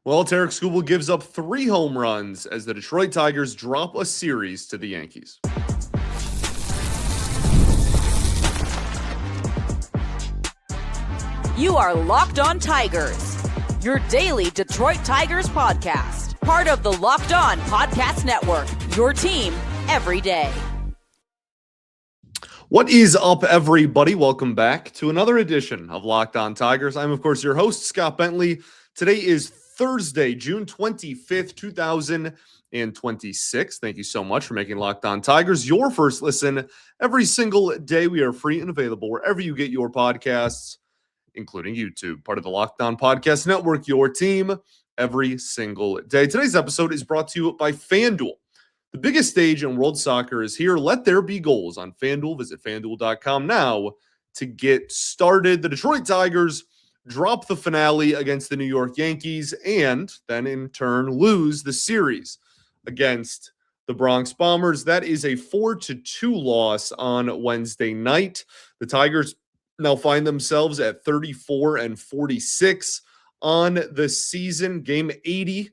Well, Tarik Skubal gives up 3 home runs as the Detroit Tigers drop a series to the Yankees. You are Locked On Tigers, your daily Detroit Tigers podcast. Part of the Locked On Podcast Network, your team every day. What is up, everybody? Welcome back to another edition of Locked On Tigers. I'm, of course, your host, Scott Bentley. Today is Thursday, June 25th, 2026. Thank you so much for making Locked On Tigers your first listen every single day. We are free and available wherever you get your podcasts, including YouTube, part of the Locked On Podcast Network, your team every single day. Today's episode is brought to you by FanDuel. The biggest stage in world soccer is here. Let there be goals on FanDuel. Visit FanDuel.com now to get started. The Detroit Tigers drop the finale against the New York Yankees and then in turn lose the series against the Bronx Bombers. That is a 4-2 loss on Wednesday night. The Tigers now find themselves at 34-46 on the season. Game 80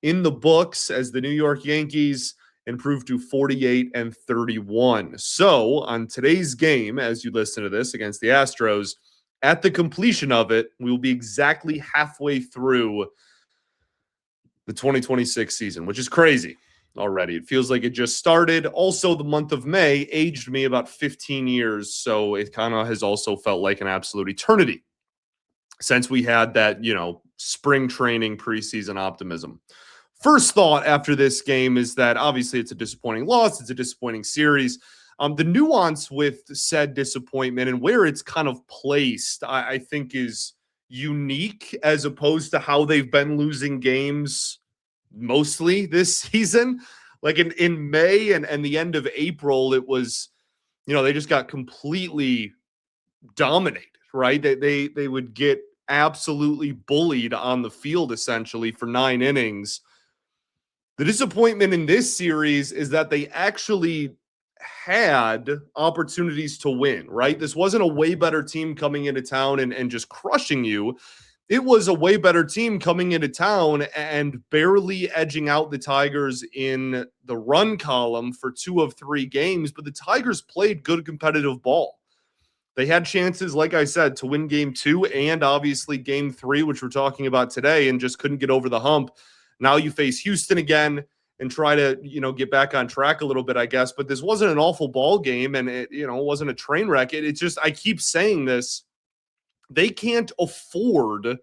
in the books as the New York Yankees improved to 48-31. So on today's game, as you listen to this against the Astros, at the completion of it, we will be exactly halfway through the 2026 season, which is crazy already. It feels like it just started. Also, the month of May aged me about 15 years, so it kind of has also felt like an absolute eternity since we had that, spring training preseason optimism. First thought after this game is that obviously it's a disappointing loss. It's a disappointing series. The nuance with said disappointment and where it's kind of placed, I think is unique as opposed to how they've been losing games mostly this season. Like in May and the end of April, it was, they just got completely dominated, right? They would get absolutely bullied on the field essentially for 9 innings. The disappointment in this series is that they actually had opportunities to win, right? This wasn't a way better team coming into town and just crushing you. It was a way better team coming into town and barely edging out the Tigers in the run column for 2 of 3 games, but the Tigers played good competitive ball. They had chances, like I said, to win game 2 and obviously game 3, which we're talking about today, and just couldn't get over the hump. Now you face Houston again and try to, get back on track a little bit, I guess. But this wasn't an awful ball game, and it wasn't a train wreck. It's just, I keep saying this, they can't afford,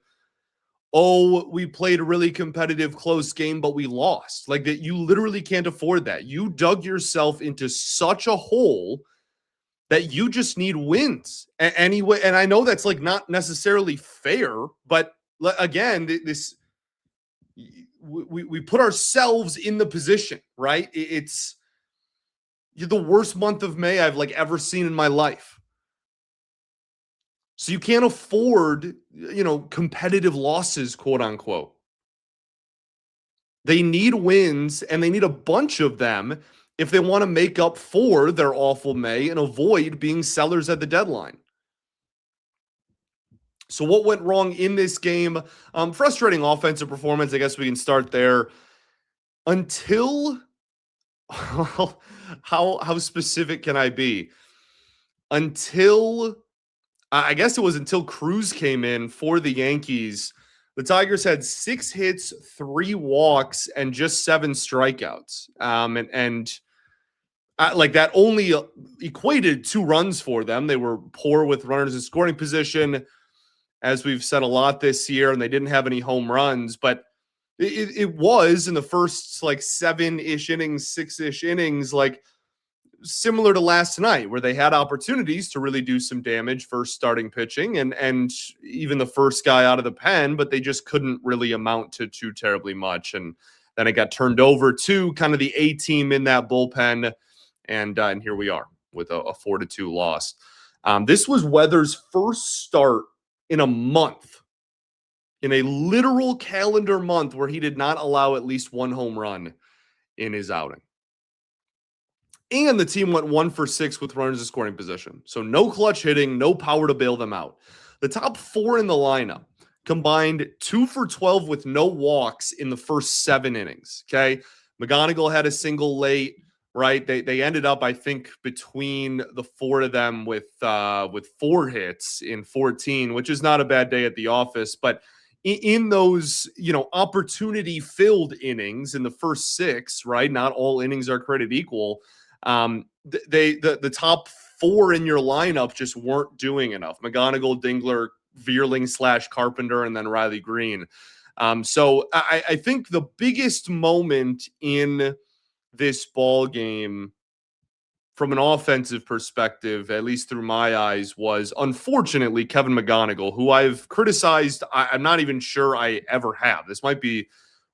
we played a really competitive, close game, but we lost. Like that, you literally can't afford that. You dug yourself into such a hole that you just need wins anyway. And I know that's like not necessarily fair, but again, this. We put ourselves in the position, right? It's the worst month of May I've ever seen in my life. So you can't afford, competitive losses, quote unquote. They need wins, and they need a bunch of them if they want to make up for their awful May and avoid being sellers at the deadline. So what went wrong in this game? Frustrating offensive performance. I guess we can start there. Until, how specific can I be? Until Cruz came in for the Yankees, the Tigers had 6 hits, 3 walks, and just 7 strikeouts. That only equated 2 runs for them. They were poor with runners in scoring position, as we've said a lot this year, and they didn't have any home runs, but it was in the first 7-ish innings, 6-ish innings, similar to last night, where they had opportunities to really do some damage first starting pitching and even the first guy out of the pen, but they just couldn't really amount to too terribly much. And then it got turned over to kind of the A team in that bullpen, and here we are with a 4-2 loss. This was Weather's first start in a month, in a literal calendar month, where he did not allow at least 1 home run in his outing. And the team went 1 for 6 with runners in scoring position. So no clutch hitting, no power to bail them out. The top 4 in the lineup combined 2 for 12 with no walks in the first 7 innings. Okay. McGonigle had a single late, right? They ended up, I think, between the 4 of them with 4 hits in 14, which is not a bad day at the office. But in those, opportunity filled innings in the first 6, right? Not all innings are created equal. The top 4 in your lineup just weren't doing enough. McGonigle, Dingler, Vierling / Carpenter, and then Riley Green. So I think the biggest moment in this ball game from an offensive perspective, at least through my eyes, was unfortunately Kevin McGonigle, who I've criticized. I'm not even sure I ever have. This might be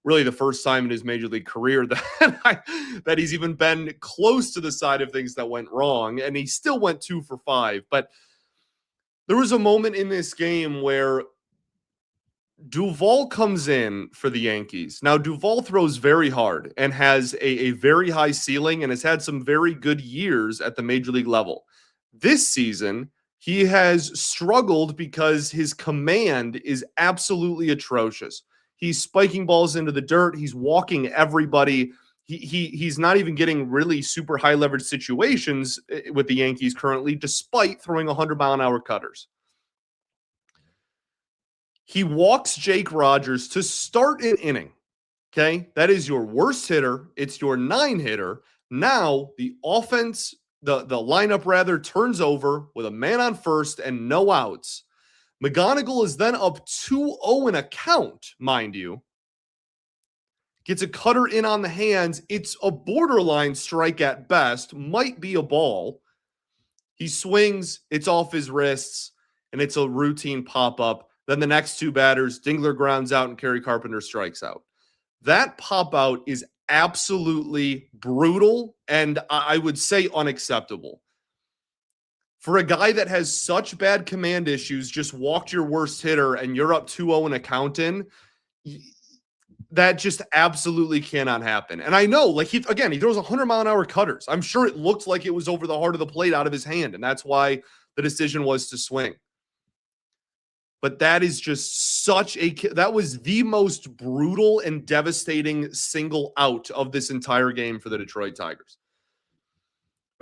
really the first time in his major league career that he's even been close to the side of things that went wrong, and he still went 2 for 5. But there was a moment in this game where Duvall comes in for the Yankees. Now, Duvall throws very hard and has a very high ceiling and has had some very good years at the major league level. This season, he has struggled because his command is absolutely atrocious. He's spiking balls into the dirt. He's walking everybody. He's not even getting really super high leverage situations with the Yankees currently, despite throwing 100-mile-an-hour cutters. He walks Jake Rogers to start an inning. Okay, that is your worst hitter. It's your 9-hitter. Now the offense, the lineup rather, turns over with a man on first and no outs. McGonigle is then up 2-0 in a count, mind you. Gets a cutter in on the hands. It's a borderline strike at best. Might be a ball. He swings. It's off his wrists, and it's a routine pop-up. Then the next 2 batters, Dingler grounds out and Kerry Carpenter strikes out. That pop-out is absolutely brutal and I would say unacceptable. For a guy that has such bad command issues, just walked your worst hitter and you're up 2-0 in a count in, that just absolutely cannot happen. And I know, he throws 100-mile-an-hour cutters. I'm sure it looked like it was over the heart of the plate out of his hand, and that's why the decision was to swing. But that is just that was the most brutal and devastating single out of this entire game for the Detroit Tigers.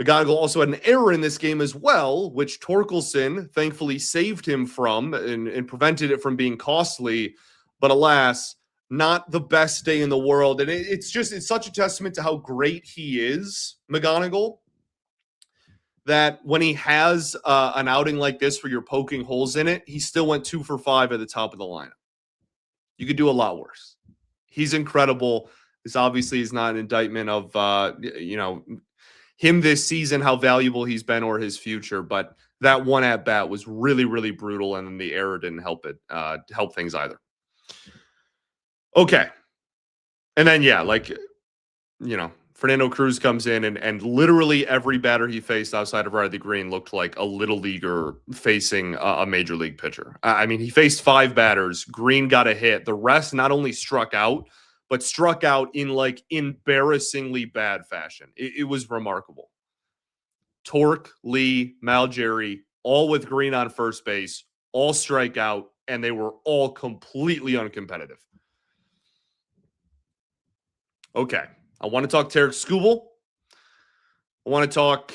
McGonigle also had an error in this game as well, which Torkelson thankfully saved him from and prevented it from being costly. But alas, not the best day in the world. And it's such a testament to how great he is, McGonigle, that when he has an outing like this where you're poking holes in it, he still went 2 for 5 at the top of the lineup. You could do a lot worse. He's incredible. This obviously is not an indictment of, him this season, how valuable he's been or his future, but that one at bat was really, really brutal, and then the error didn't help things either. Okay. And then, Fernando Cruz comes in and literally every batter he faced outside of Riley Green looked like a little leaguer facing a major league pitcher. I mean, he faced 5 batters. Green got a hit. The rest not only struck out, but struck out in embarrassingly bad fashion. It was remarkable. Torque, Lee, Malgeri, all with Green on first base, all strike out, and they were all completely uncompetitive. Okay. I want to talk Tarik Skubal. I want to talk,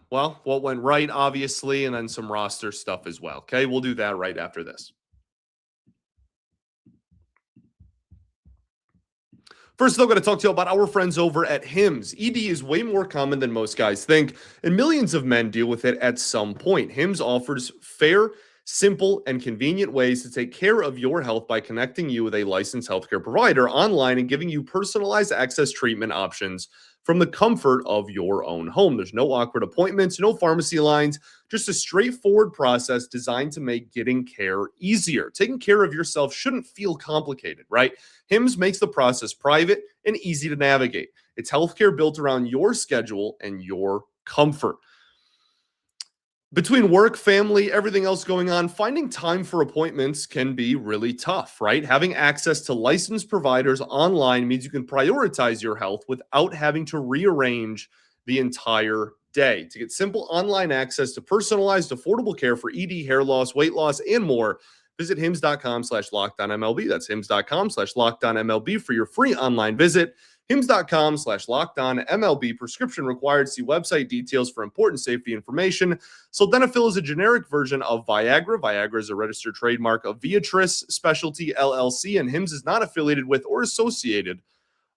what went right, obviously, and then some roster stuff as well. Okay, we'll do that right after this. First, though, I'm going to talk to you about our friends over at Hims. ED is way more common than most guys think, and millions of men deal with it at some point. Hims offers fair, simple, and convenient ways to take care of your health by connecting you with a licensed healthcare provider online and giving you personalized access treatment options from the comfort of your own home. There's no awkward appointments, no pharmacy lines, just a straightforward process designed to make getting care easier. Taking care of yourself shouldn't feel complicated, right? Hims makes the process private and easy to navigate. It's healthcare built around your schedule and your comfort. Between work, family, everything else going on, finding time for appointments can be really tough, right? Having access to licensed providers online means you can prioritize your health without having to rearrange the entire day. To get simple online access to personalized, affordable care for ED, hair loss, weight loss, and more, Visit hims.com/LockedOnMLB. That's hims.com/LockedOnMLB for your free online visit. hims.com/LockedOnMLB. Prescription required. See website details for important safety information. Sildenafil is a generic version of Viagra. Viagra is a registered trademark of Viatris Specialty LLC, and Hims is not affiliated with or associated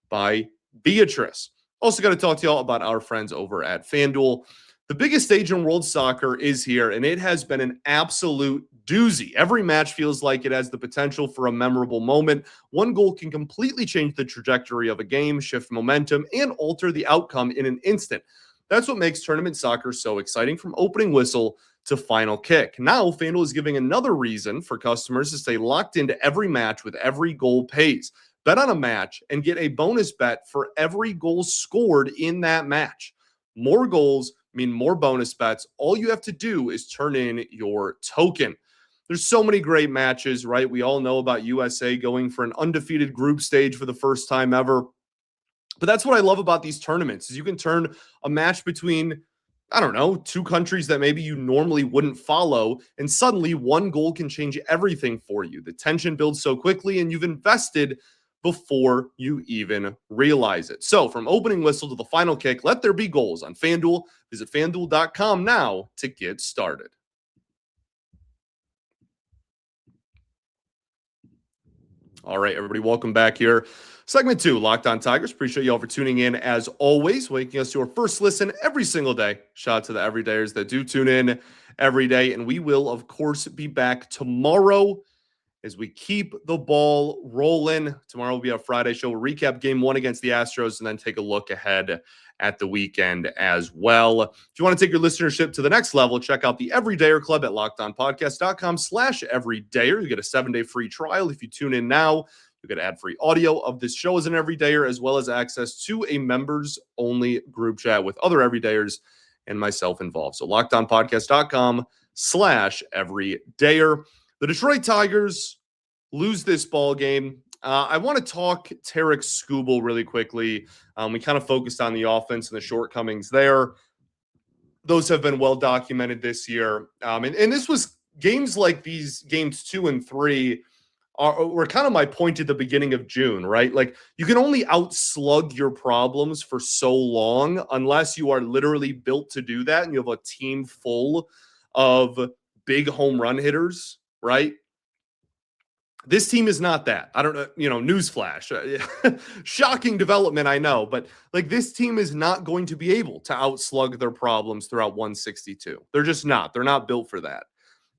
by Beatrice. Also got to talk to y'all about our friends over at FanDuel. The biggest stage in world soccer is here, and it has been an absolute doozy. Every match feels like it has the potential for a memorable moment. One goal can completely change the trajectory of a game, shift momentum, and alter the outcome in an instant. That's what makes tournament soccer so exciting, from opening whistle to final kick. Now, FanDuel is giving another reason for customers to stay locked into every match with every goal pays. Bet on a match and get a bonus bet for every goal scored in that match. More goals mean more bonus bets. All you have to do is turn in your token. There's so many great matches, right? We all know about USA going for an undefeated group stage for the first time ever. But that's what I love about these tournaments, is you can turn a match between, I don't know, two countries that maybe you normally wouldn't follow, and suddenly one goal can change everything for you. The tension builds so quickly, and you've invested before you even realize it. So from opening whistle to the final kick, let there be goals on FanDuel. Visit FanDuel.com now to get started. All right, everybody, welcome back here. Segment 2, Locked On Tigers. Appreciate y'all for tuning in as always, making us your first listen every single day. Shout out to the everydayers that do tune in every day. And we will, of course, be back tomorrow as we keep the ball rolling. Tomorrow will be our Friday show. We'll recap game 1 against the Astros and then take a look ahead at the weekend as well. If you want to take your listenership to the next level, check out the Everydayer Club at LockedOnPodcast.com/everydayer. You get a 7-day free trial. If you tune in now, you get ad-free audio of this show as an everydayer, as well as access to a members-only group chat with other everydayers and myself involved. So LockedOnPodcast.com/everydayer. The Detroit Tigers lose this ball game. I want to talk Tarik Skubal really quickly. We kind of focused on the offense and the shortcomings there. Those have been well documented this year. And this was games like these, games 2 and 3, were kind of my point at the beginning of June, right? Like, you can only outslug your problems for so long unless you are literally built to do that and you have a team full of big home run hitters, right? This team is not that. I don't know, newsflash. Shocking development, I know. But, like, this team is not going to be able to outslug their problems throughout 162. They're just not. They're not built for that.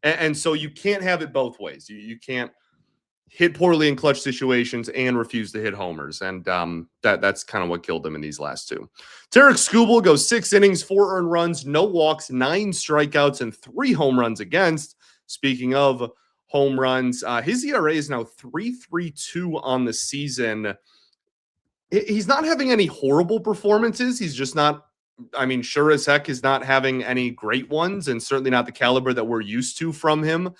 And so you can't have it both ways. You can't hit poorly in clutch situations and refuse to hit homers. And that's kind of what killed them in these last two. Tarik Skubal goes 6 innings, 4 earned runs, no walks, 9 strikeouts, and 3 home runs against. Speaking of home runs, his ERA is now 3.32 on the season. He's not having any horrible performances. He's just not, sure as heck is not having any great ones, and certainly not the caliber that we're used to from him.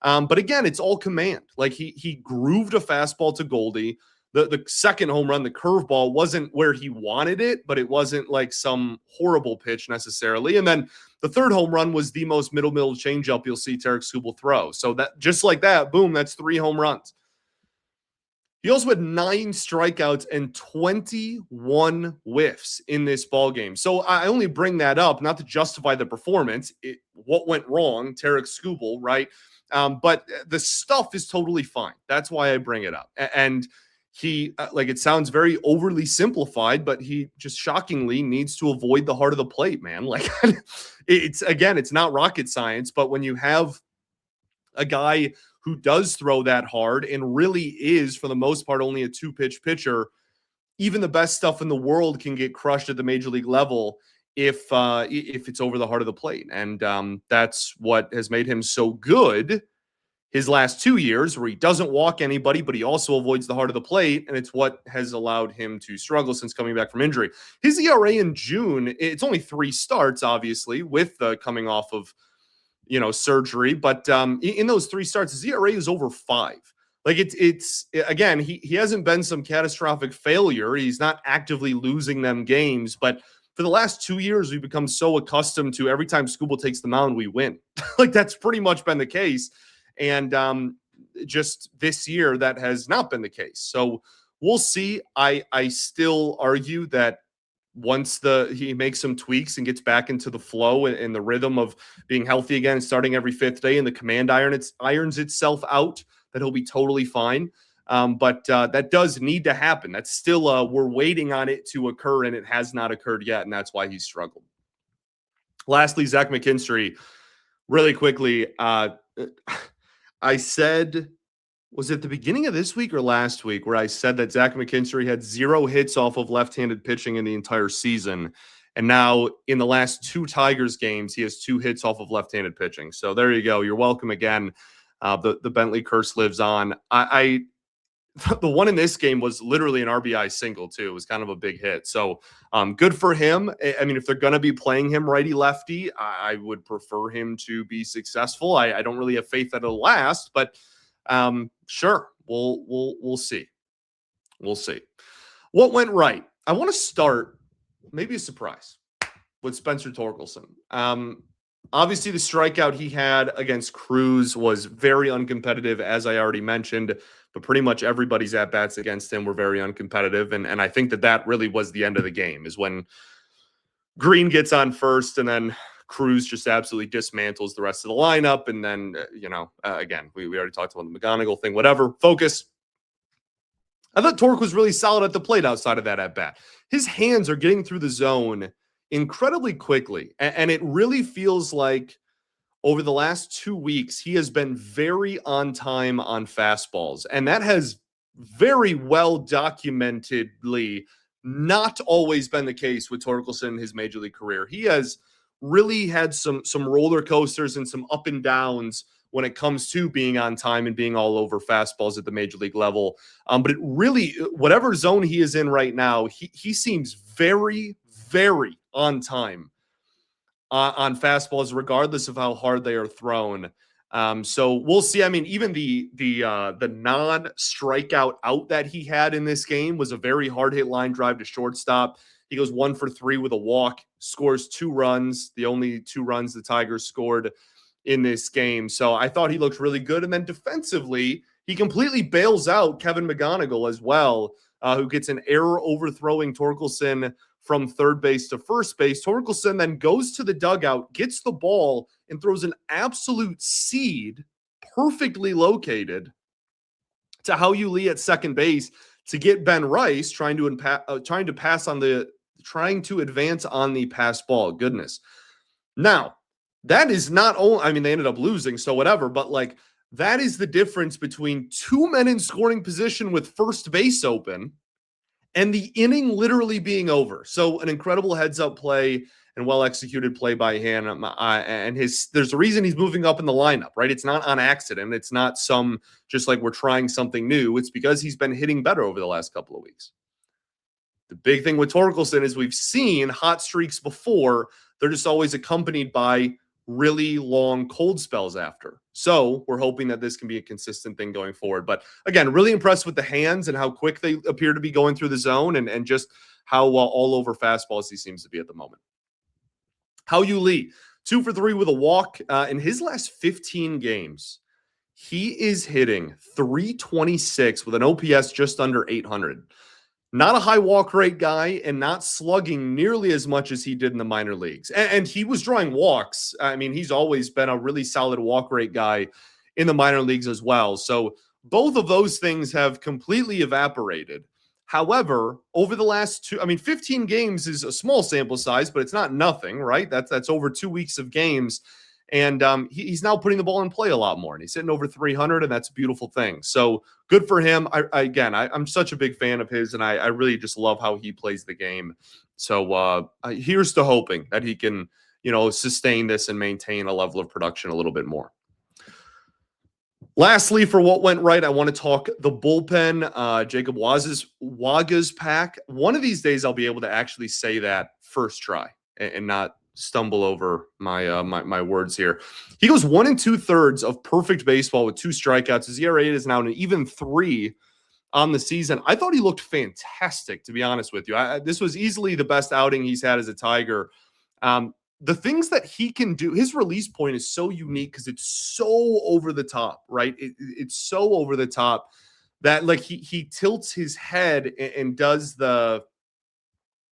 But again, it's all command. Like, he grooved a fastball to Goldie. The second home run, the curveball, wasn't where he wanted it, but it wasn't like some horrible pitch necessarily. And then the third home run was the most middle changeup you'll see Tarik Skubal throw. So that, just like that, boom, that's 3 home runs. He also had 9 strikeouts and 21 whiffs in this ball game. So I only bring that up not to justify the performance. What went wrong, Tarik Skubal, right? But the stuff is totally fine. That's why I bring it up. And he, it sounds very overly simplified, but he just shockingly needs to avoid the heart of the plate, man. Like, it's not rocket science, but when you have a guy who does throw that hard and really is, for the most part, only a 2-pitch pitcher, even the best stuff in the world can get crushed at the major league level if it's over the heart of the plate. And that's what has made him so good his last 2 years, where he doesn't walk anybody, but he also avoids the heart of the plate. And it's what has allowed him to struggle since coming back from injury. His ERA in June, it's only 3 starts, obviously, with coming off of, surgery. But in those 3 starts, his ERA is over 5. Like, it's again, he hasn't been some catastrophic failure. He's not actively losing them games, but for the last 2 years, we've become so accustomed to every time Skubal takes the mound, we win. Like, that's pretty much been the case. And just this year, that has not been the case. So we'll see. I still argue that once he makes some tweaks and gets back into the flow and the rhythm of being healthy again, starting every fifth day, and the command irons itself out, that he'll be totally fine. But that does need to happen. That's still, we're waiting on it to occur, and it has not occurred yet, and that's why he's struggled. Lastly, Zach McKinstry, really quickly. I said, was it the beginning of this week or last week, where I said that Zach McKinstry had 0 hits off of left-handed pitching in the entire season. And now in the last 2 Tigers games, he has 2 hits off of left-handed pitching. So there you go. You're welcome again. The Bentley curse lives on. The one in this game was literally an RBI single too. It was kind of a big hit. So good for him. I mean, if they're going to be playing him righty-lefty, I would prefer him to be successful. I don't really have faith that it'll last, but sure, we'll see. We'll see. What went right? I want to start, maybe a surprise, with Spencer Torkelson. Obviously, the strikeout he had against Cruz was very uncompetitive, as I already mentioned, but pretty much everybody's at-bats against him were very uncompetitive, and I think that really was the end of the game, is when Green gets on first, and then Cruz just absolutely dismantles the rest of the lineup, and then, again, we already talked about the McGonigle thing, whatever. Focus. I thought Torque was really solid at the plate outside of that at-bat. His hands are getting through the zone incredibly quickly, and it really feels like over the last 2 weeks, he has been very on time on fastballs, and that has very well documentedly not always been the case with Torkelson in his major league career. He has really had some roller coasters and some up and downs when it comes to being on time and being all over fastballs at the major league level. But it really, whatever zone he is in right now, he seems very, very on time on fastballs, regardless of how hard they are thrown. So we'll see. I mean, even the non-strikeout out that he had in this game was a very hard hit line drive to shortstop. He goes 1 for 3 with a walk, scores 2 runs, the only 2 runs the Tigers scored in this game. So I thought he looked really good. And then defensively, he completely bails out Kevin McGonigle as well, who gets an error overthrowing Torkelson from third base to first base. Torkelson then goes to the dugout, gets the ball, and throws an absolute seed, perfectly located, to Hao Yu Lee at second base to get Ben Rice trying to advance on the pass ball. Goodness. Now, that is not only, I mean, they ended up losing, so whatever, but like, that is the difference between 2 men in scoring position with first base open and the inning literally being over. So an incredible heads-up play and well-executed play by him. And there's a reason he's moving up in the lineup, right? It's not on accident. It's not just like we're trying something new. It's because he's been hitting better over the last couple of weeks. The big thing with Torkelson is we've seen hot streaks before. They're just always accompanied by really long cold spells after. So we're hoping that this can be a consistent thing going forward. But again, really impressed with the hands and how quick they appear to be going through the zone, and just how all over fastballs he seems to be at the moment. Hao Yu Lee, 2 for 3 with a walk. In his last 15 games, he is hitting .326 with an OPS just under 800. Not a high walk rate guy, and not slugging nearly as much as he did in the minor leagues. And he was drawing walks. I mean, he's always been a really solid walk rate guy in the minor leagues as well. So both of those things have completely evaporated. However, over the last 15 games is a small sample size, but it's not nothing, right? That's over 2 weeks of games. And he's now putting the ball in play a lot more, and he's hitting over 300, and that's a beautiful thing. So good for him. I'm such a big fan of his, and I really just love how he plays the game. So here's to hoping that he can, sustain this and maintain a level of production a little bit more. Lastly, for what went right, I want to talk the bullpen, Jacob Waga's pack. One of these days, I'll be able to actually say that first try and not stumble over my words here. He goes 1 2/3 of perfect baseball with 2 strikeouts. His ERA is now an even 3 on the season. I thought he looked fantastic, to be honest with you. This was easily the best outing he's had as a Tiger. the things that he can do, his release point is so unique because it's so over the top, right? It's so over the top that like he tilts his head and does the,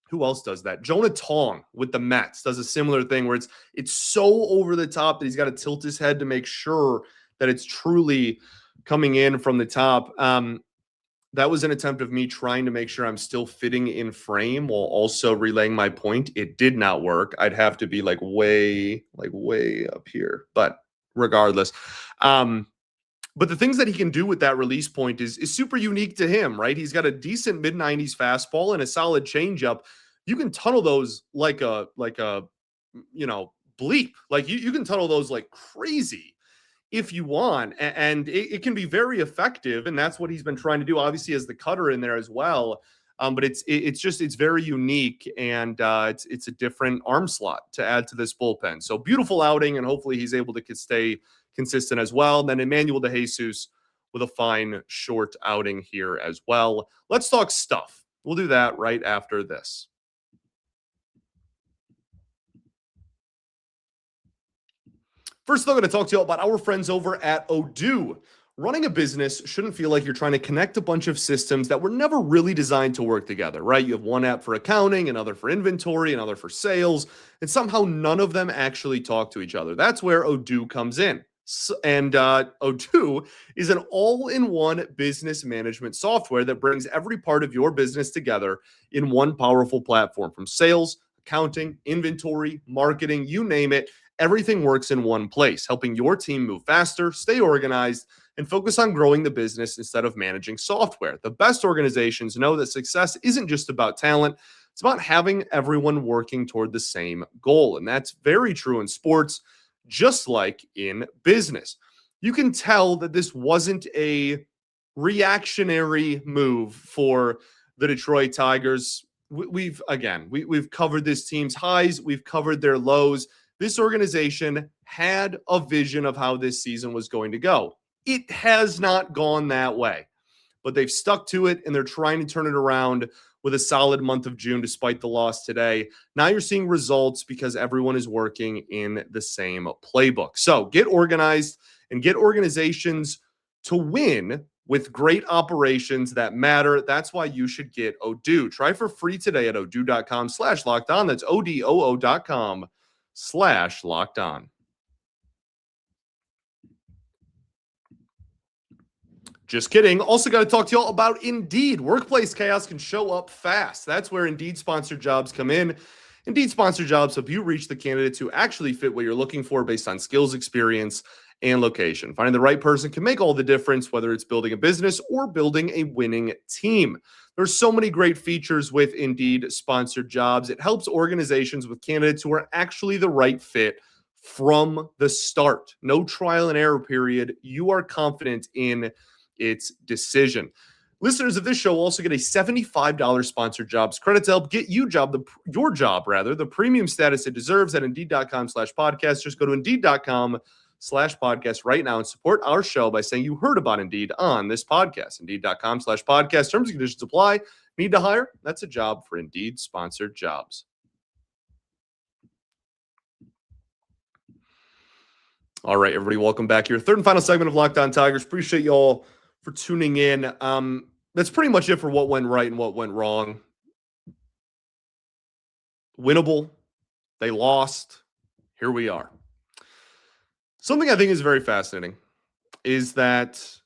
who else does that? Jonah Tong with the Mets does a similar thing where it's so over the top that he's got to tilt his head to make sure that it's truly coming in from the top. That was an attempt of me trying to make sure I'm still fitting in frame while also relaying my point. It did not work. I'd have to be way up here, but regardless. But the things that he can do with that release point is super unique to him, right? He's got a decent mid-90s fastball and a solid changeup. You can tunnel those like a bleep. Like you can tunnel those like crazy if you want, and it can be very effective, and that's what he's been trying to do. Obviously, as the cutter in there as well, but it's very unique, and it's a different arm slot to add to this bullpen. So beautiful outing, and hopefully he's able to stay consistent as well. And then Emmanuel De Jesus with a fine short outing here as well. Let's talk stuff. We'll do that right after this. First, I'm going to talk to you about our friends over at Odoo. Running a business shouldn't feel like you're trying to connect a bunch of systems that were never really designed to work together, right? You have one app for accounting, another for inventory, another for sales, and somehow none of them actually talk to each other. That's where Odoo comes in. And Odoo is an all-in-one business management software that brings every part of your business together in one powerful platform. From sales, accounting, inventory, marketing, you name it, everything works in one place, helping your team move faster, stay organized, and focus on growing the business instead of managing software. The best organizations know that success isn't just about talent. It's about having everyone working toward the same goal. And that's very true in sports, just like in business. You can tell that this wasn't a reactionary move for the Detroit Tigers. We've covered this team's highs. We've covered their lows. This organization had a vision of how this season was going to go. It has not gone that way, but they've stuck to it, and they're trying to turn it around with a solid month of June despite the loss today. Now you're seeing results because everyone is working in the same playbook. So get organized and get organizations to win with great operations that matter. That's why you should get Odoo. Try for free today at odoo.com/lockedon. That's odoo.com/lockedon. Just kidding. Also got to talk to y'all about Indeed. Workplace chaos can show up fast. That's where Indeed sponsored jobs come in. Indeed sponsored jobs help you reach the candidates who actually fit what you're looking for based on skills, experience, and location. Finding the right person can make all the difference, whether it's building a business or building a winning team. There's so many great features with Indeed sponsored jobs. It helps organizations with candidates who are actually the right fit from the start. No trial and error period. You are confident in its decision. Listeners of this show also get a $75 sponsored jobs credit to help get your job the premium status it deserves at Indeed.com/podcast. Just go to Indeed.com/podcast right now and support our show by saying you heard about Indeed on this podcast. Indeed.com/podcast. Terms and conditions apply. Need to hire? That's a job for Indeed sponsored jobs. All right, everybody, welcome back here. Third and final segment of Locked On Tigers. Appreciate y'all for tuning in. That's pretty much it for what went right and what went wrong. Winnable. They lost. Here we are. Something I think is very fascinating is that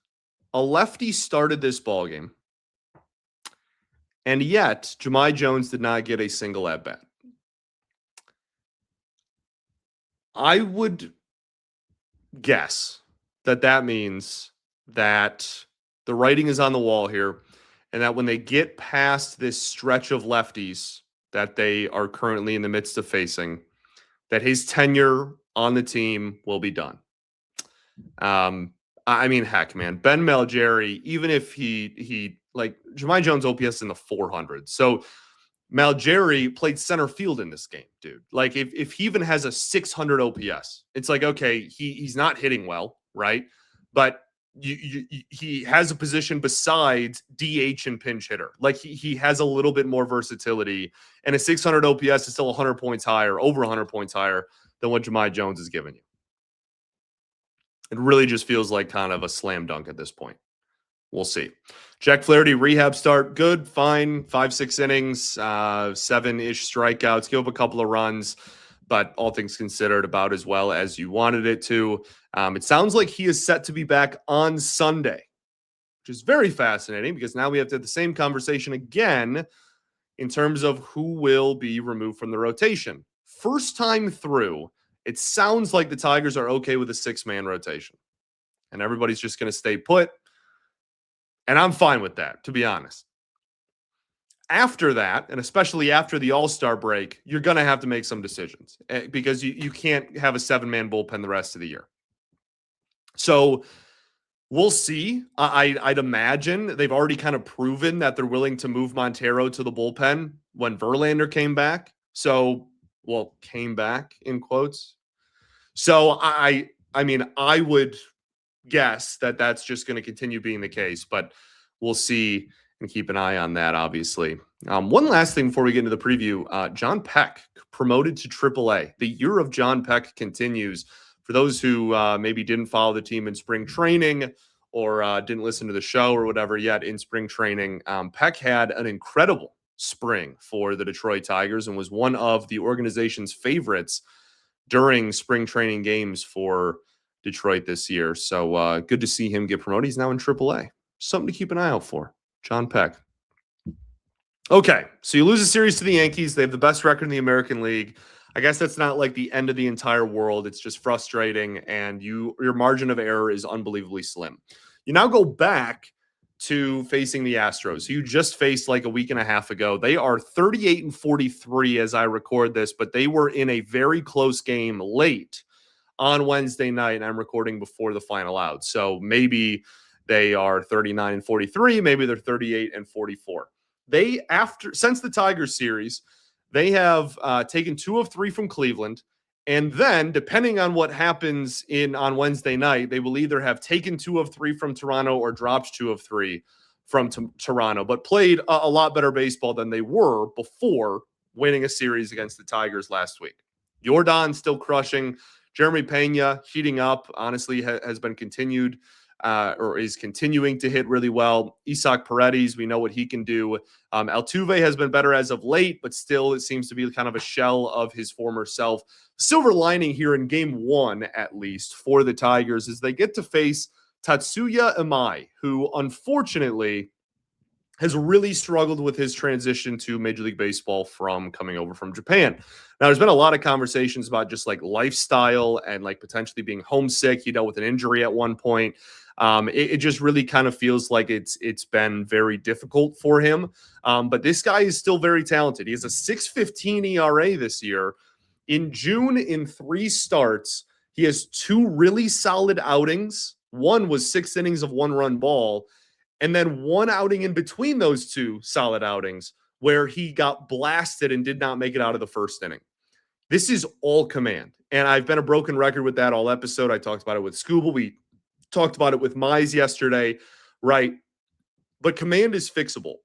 a lefty started this ballgame, and yet Jamai Jones did not get a single at-bat. I would guess that means that the writing is on the wall here, and that when they get past this stretch of lefties that they are currently in the midst of facing, that his tenure on the team will be done. I mean, heck, man, Ben Malgeri, even if he like Jamai Jones OPS in the 400s. So Malgeri played center field in this game, dude. Like if he even has a 600 OPS, it's like, okay, he's not hitting well, right? But he has a position besides DH and pinch hitter. Like he has a little bit more versatility, and a 600 OPS is still 100 points higher, over 100 points higher than what Jamai Jones has given you. It really just feels like kind of a slam dunk at this point. We'll see. Jack Flaherty, rehab start, good, fine, 5-6 innings, 7-ish strikeouts, give up a couple of runs, but all things considered, about as well as you wanted it to. It sounds like he is set to be back on Sunday, which is very fascinating because now we have to have the same conversation again in terms of who will be removed from the rotation. First time through, it sounds like the Tigers are okay with a 6-man rotation, and everybody's just going to stay put. And I'm fine with that, to be honest. After that, and especially after the All-Star break, you're going to have to make some decisions because you can't have a 7-man bullpen the rest of the year. So we'll see. I'd imagine they've already kind of proven that they're willing to move Montero to the bullpen when Verlander came back. So, well, came back in quotes. So I mean, I would guess that that's just going to continue being the case, but we'll see and keep an eye on that, obviously. One last thing before we get into the preview, John Peck promoted to AAA. The year of John Peck continues. For those who maybe didn't follow the team in spring training or didn't listen to the show or whatever yet in spring training, Peck had an incredible spring for the Detroit Tigers and was one of the organization's favorites during spring training games for Detroit this year. So good to see him get promoted. He's now in AAA. Something to keep an eye out for. John Peck. Okay, so you lose a series to the Yankees. They have the best record in the American League. I guess that's not like the end of the entire world. It's just frustrating, and your margin of error is unbelievably slim. You now go back to facing the Astros, who you just faced like a week and a half ago. They are 38-43 as I record this, but they were in a very close game late on Wednesday night, and I'm recording before the final out. So maybe they are 39-43, maybe they're 38-44. Since the Tigers series, they have taken 2 of 3 from Cleveland, and then depending on what happens on Wednesday night, they will either have taken 2 of 3 from Toronto or dropped 2 of 3 from Toronto, but played a lot better baseball than they were before winning a series against the Tigers last week. Jordan still crushing. Jeremy Pena heating up, honestly, has been continued or is continuing to hit really well. Isaac Paredes, we know what he can do. Altuve has been better as of late, but still it seems to be kind of a shell of his former self. Silver lining here in game 1, at least, for the Tigers is they get to face Tatsuya Amai, who unfortunately has really struggled with his transition to Major League Baseball from coming over from Japan. Now, there's been a lot of conversations about just like lifestyle and like potentially being homesick. He dealt with an injury at one point. It just really kind of feels like it's been very difficult for him. But this guy is still very talented. He has a 6.15 ERA this year. In June, in 3 starts, he has 2 really solid outings. One was 6 innings of 1-run ball. And then 1 outing in between those 2 solid outings where he got blasted and did not make it out of the first inning. This is all command. And I've been a broken record with that all episode. I talked about it with Skubal. We talked about it with Mize yesterday, right? But command is fixable.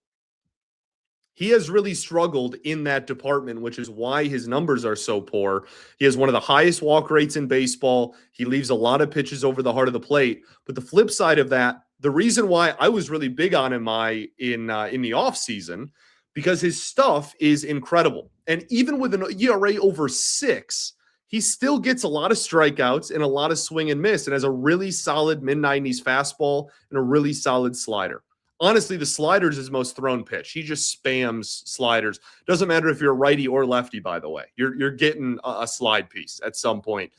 He has really struggled in that department, which is why his numbers are so poor. He has one of the highest walk rates in baseball. He leaves a lot of pitches over the heart of the plate. But the flip side of that, the reason why I was really big on him in the offseason, because his stuff is incredible. And even with an ERA over 6, he still gets a lot of strikeouts and a lot of swing and miss and has a really solid mid-90s fastball and a really solid slider. Honestly, the slider is his most thrown pitch. He just spams sliders. Doesn't matter if you're a righty or lefty, by the way. You're getting a slide piece at some point.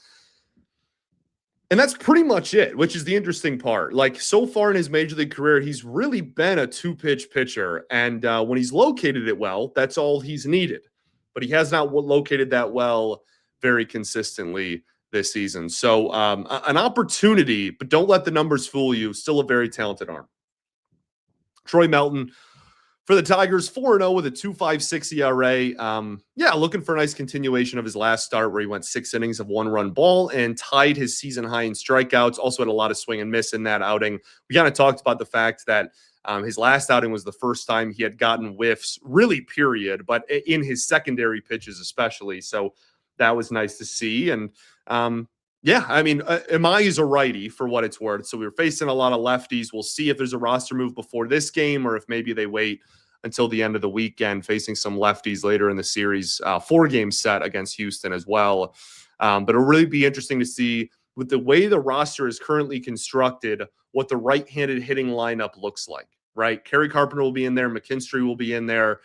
And that's pretty much it, which is the interesting part. Like, so far in his Major League career, he's really been a 2-pitch pitcher. And when he's located it well, that's all he's needed. But he has not located that well very consistently this season. So an opportunity, but don't let the numbers fool you. Still a very talented arm. Troy Melton, For the Tigers, 4-0 with a 2.56 ERA. Looking for a nice continuation of his last start where he went 6 innings of 1-run ball and tied his season high in strikeouts. Also had a lot of swing and miss in that outing. We kind of talked about the fact that his last outing was the first time he had gotten whiffs, really, period, but in his secondary pitches especially. So that was nice to see. And Amai is a righty for what it's worth. So we were facing a lot of lefties. We'll see if there's a roster move before this game or if maybe they wait until the end of the weekend, facing some lefties later in the series. 4-game set against Houston as well. But it'll really be interesting to see, with the way the roster is currently constructed, what the right-handed hitting lineup looks like, right? Kerry Carpenter will be in there. McKinstry will be in there.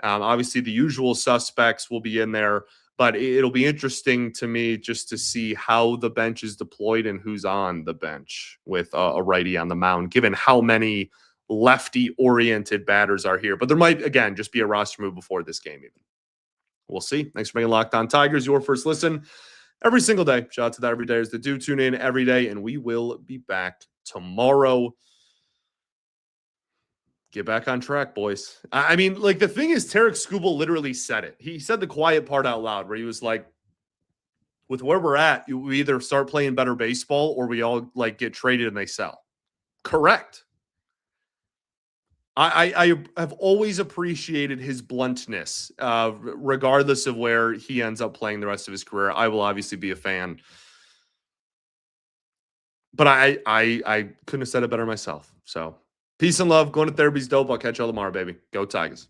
Obviously, the usual suspects will be in there. But it'll be interesting to me just to see how the bench is deployed and who's on the bench with a righty on the mound, given how many lefty-oriented batters are here. But there might, again, just be a roster move before this game even. We'll see. Thanks for making Locked On Tigers your first listen every single day. Shout out to the everydayers that do tune in every day, and we will be back tomorrow. Get back on track, boys. I mean, like, the thing is, Tarik Skubal literally said it. He said the quiet part out loud where he was like, with where we're at, we either start playing better baseball or we all like get traded and they sell. Correct. I have always appreciated his bluntness, regardless of where he ends up playing the rest of his career. I will obviously be a fan. But I couldn't have said it better myself. So peace and love. Going to therapy's dope. I'll catch y'all tomorrow, baby. Go Tigers.